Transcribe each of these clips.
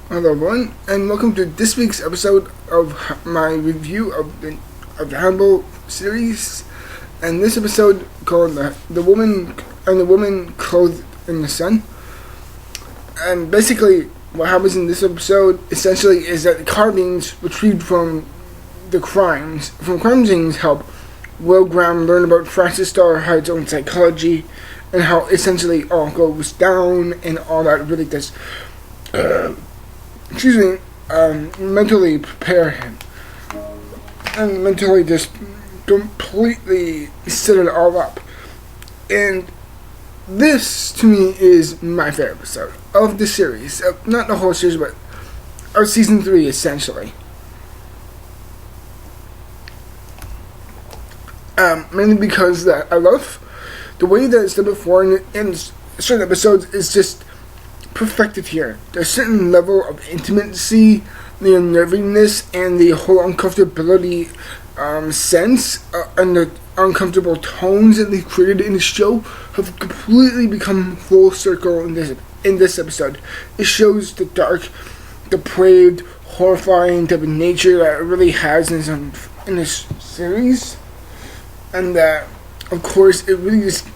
Hello everyone, and welcome to this week's episode of my review of the Hannibal series. And this episode called the woman clothed in the sun. And basically, what happens in this episode essentially is that the carvings retrieved from crime scenes help Will Graham learn about Francis Starr's own psychology and how essentially all goes down and all that really does. Mentally prepare him and mentally just completely set it all up. And this, to me, is my favorite episode of the series. Not the whole series, but of season 3, essentially. Mainly because that I love the way that it's done before in certain episodes is just perfected here. There's a certain level of intimacy, the unnervingness, and the whole uncomfortability sense, and the uncomfortable tones that they've created in the show have completely become full circle in this episode. It shows the dark, depraved, horrifying type of nature that it really has in this series, and that, of course, it really just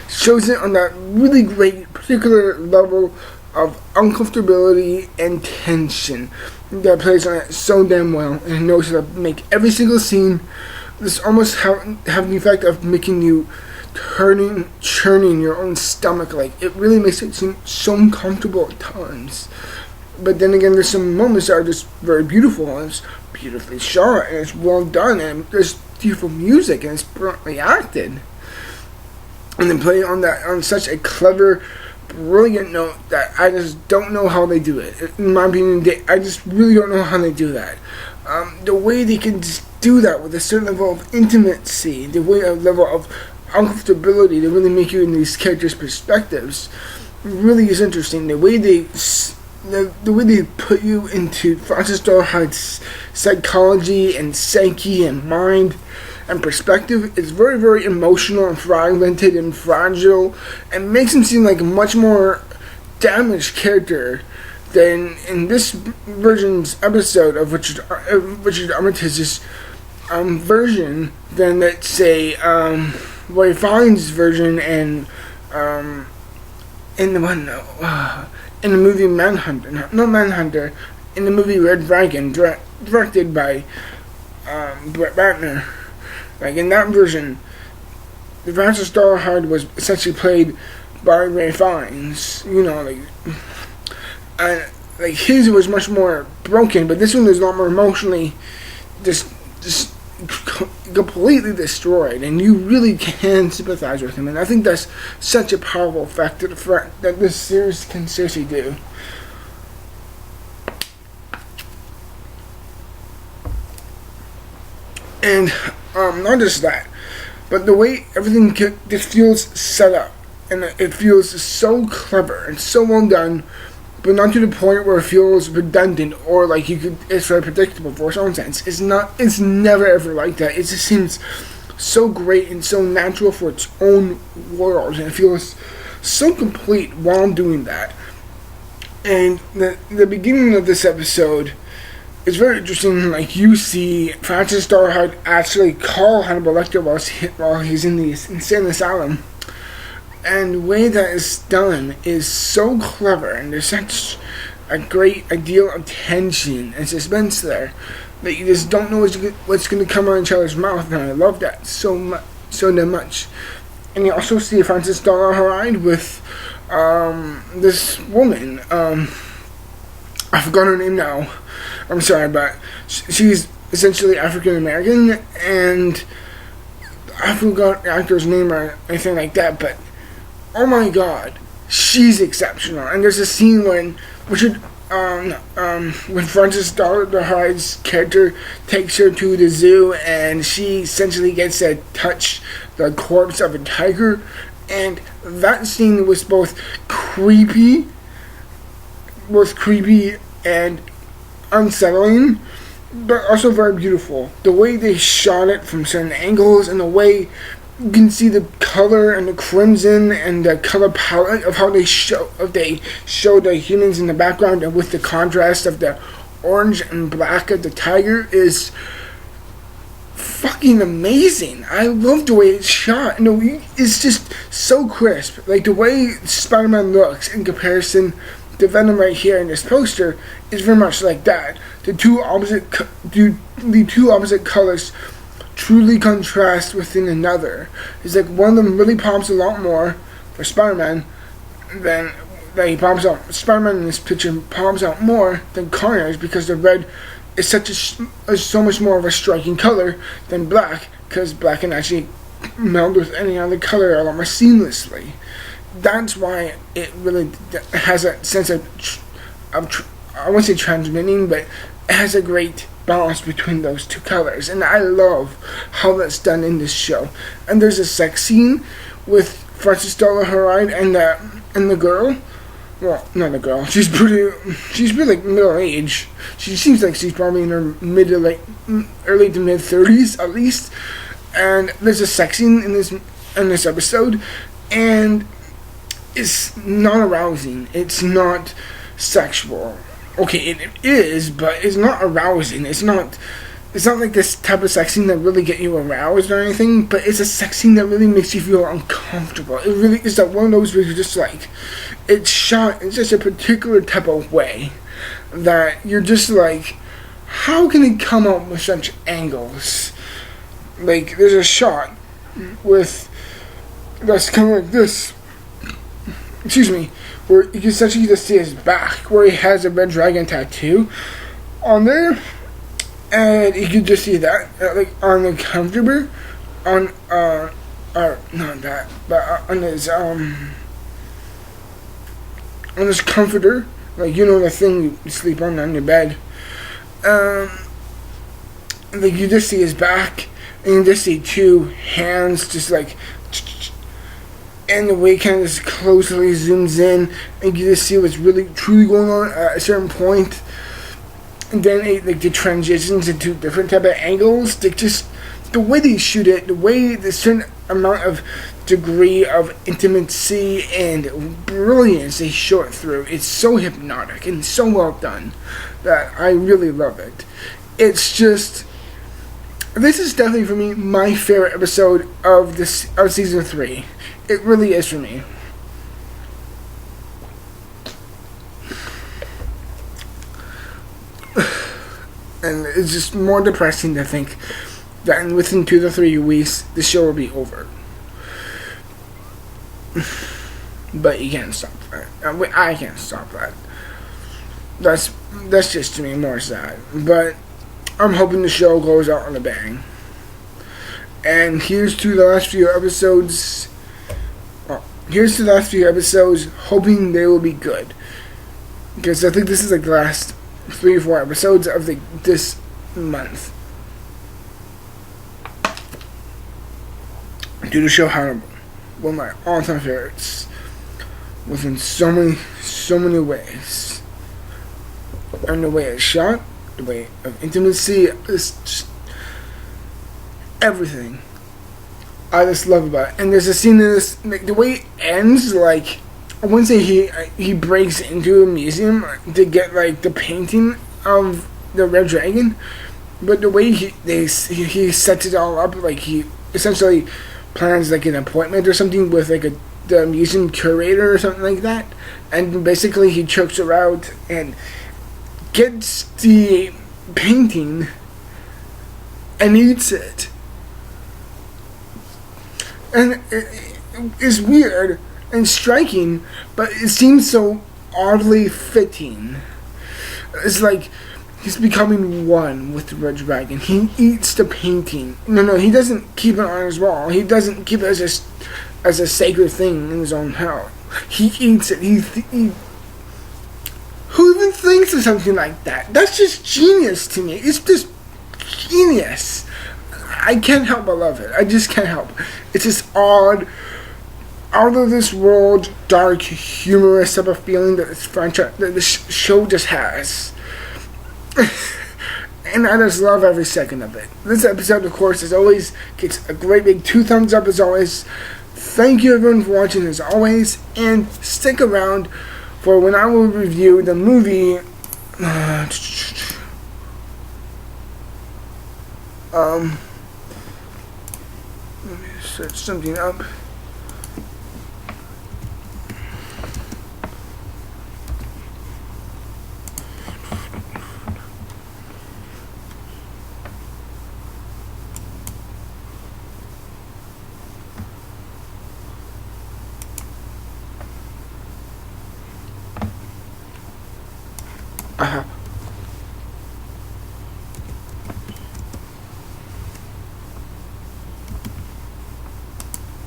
shows it on that really great particular level of uncomfortability and tension that plays on it so damn well, and it knows how to make every single scene this almost have the effect of making you churning your own stomach. Like, it really makes it seem so uncomfortable at times. But then again, there's some moments that are just very beautiful, and it's beautifully shot, and it's well done, and there's beautiful music, and it's brilliantly acted. And then play on such a clever, brilliant note that I just don't know how they do it. In my opinion, I just really don't know how they do that. The way they can just do that with a certain level of intimacy, the level of uncomfortability to really make you in these characters' perspectives, really is interesting. The way they put you into Francis Starr's psychology and psyche and mind and perspective is very, very emotional and fragmented and fragile, and makes him seem like a much more damaged character than in this version's episode of Richard Armitage's version than, let's say, Ray Fiennes' version in the movie Manhunter, in the movie Red Dragon, directed by Brett Ratner. Like, in that version, the Francis Starr was essentially played by Ray Fiennes. Like his was much more broken, but this one is a lot more emotionally just completely destroyed, and you really can sympathize with him. And I think that's such a powerful fact that this series can seriously do. And not just that, but the way everything just feels set up, and it feels so clever and so well done, but not to the point where it feels redundant or like it's very predictable for its own sense. It's never ever like that. It just seems so great and so natural for its own world, and it feels so complete while doing that. And the beginning of this episode, it's very interesting. Like, you see Francis Starr actually call Hannibal Lecter while he's in the insane asylum, and the way that is done is so clever, and there's such a great deal of tension and suspense there that you just don't know what's going to come out of each other's mouth, and I love that so damn much. And you also see Francis Starr with this woman. I forgot her name now. I'm sorry, but she's essentially African American, and I forgot the actor's name or anything like that, but oh my god, she's exceptional. And there's a scene when Francis Starr's character takes her to the zoo, and she essentially gets to touch the corpse of a tiger, and that scene was both creepy and unsettling, but also very beautiful. The way they shot it from certain angles, and the way you can see the color and the crimson and the color palette of how they show the humans in the background, and with the contrast of the orange and black of the tiger is fucking amazing. I love the way it's shot. It's just so crisp. Like the way Spider-Man looks in comparison to Venom right here in this poster is very much like that. The two opposite colors truly contrast within another. It's like one of them really pops a lot more for Spider-Man than that he pops out. Spider-Man in this picture pops out more than Carnage because the red is so much more of a striking color than black, because black can actually meld with any other color a lot more seamlessly. That's why it really has a sense of I won't say transmitting, but it has a great balance between those two colors, and I love how that's done in this show. And there's a sex scene with Frances Dollar-Heride and the girl. Well, not the girl. She's pretty like middle age. She seems like she's probably in her early to mid 30s at least. And there's a sex scene in this episode, and it's not arousing. It's not sexual. Okay, it is, but it's not arousing. It's not like this type of sex scene that really get you aroused or anything, but it's a sex scene that really makes you feel uncomfortable. It really is that one of those where you're just like, it's shot in just a particular type of way that you're just like, how can it come up with such angles? Like, there's a shot that's kind of like this. Excuse me. Where you can essentially just see his back, where he has a red dragon tattoo on there, and you can just see that, like, on the comforter, not that, but on his comforter, like, the thing you sleep on your bed, like, you just see his back, and you just see two hands just like, and the way it kind of just closely zooms in, and you just see what's really truly going on at a certain point. And then it transitions into different type of angles. The way they shoot it, the way the certain amount of degree of intimacy and brilliance they show it through, it's so hypnotic and so well done that I really love it. It's just, this is definitely for me my favorite episode of season 3. It really is for me. And it's just more depressing to think that within 2 to 3 weeks the show will be over. But you can't stop that. I can't stop that. That's just to me more sad. But I'm hoping the show goes out on a bang. And here's to the last few episodes. Hoping they will be good. Because I think this is like the last 3 or 4 episodes of this month. Due to show Hannibal, one of my all-time favorites, within so many ways. And the way it's shot, the way of intimacy, is just everything I just love about it. And there's a scene in this, like, the way it ends, like, I wouldn't say he breaks into a museum to get, like, the painting of the Red Dragon, but the way he sets it all up, like, he essentially plans, like, an appointment or something with, like, the museum curator or something like that, and basically he chokes her out and gets the painting and eats it. And it's weird and striking, but it seems so oddly fitting. It's like he's becoming one with the Red Dragon. He eats the painting. No, he doesn't keep it on his wall. He doesn't keep it as a sacred thing in his own house. He eats it. Who even thinks of something like that? That's just genius to me. It's just genius. I can't help but love it. I just can't help. It's this odd, out of this world, dark, humorous type of feeling that this show just has. and I just love every second of it. This episode, of course, as always, gets a great big 2 thumbs up as always. Thank you everyone for watching as always, and stick around for when I will review the movie. Let me search something up.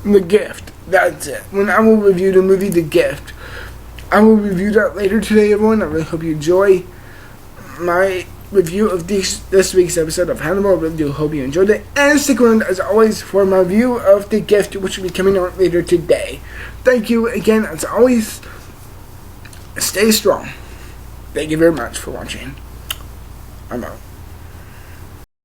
The Gift. That's it. When I will review the movie The Gift. I will review that later today, everyone. I really hope you enjoy my review of this week's episode of Hannibal. I really do hope you enjoyed it. And stick around, as always, for my review of The Gift, which will be coming out later today. Thank you again, as always. Stay strong. Thank you very much for watching. I'm out.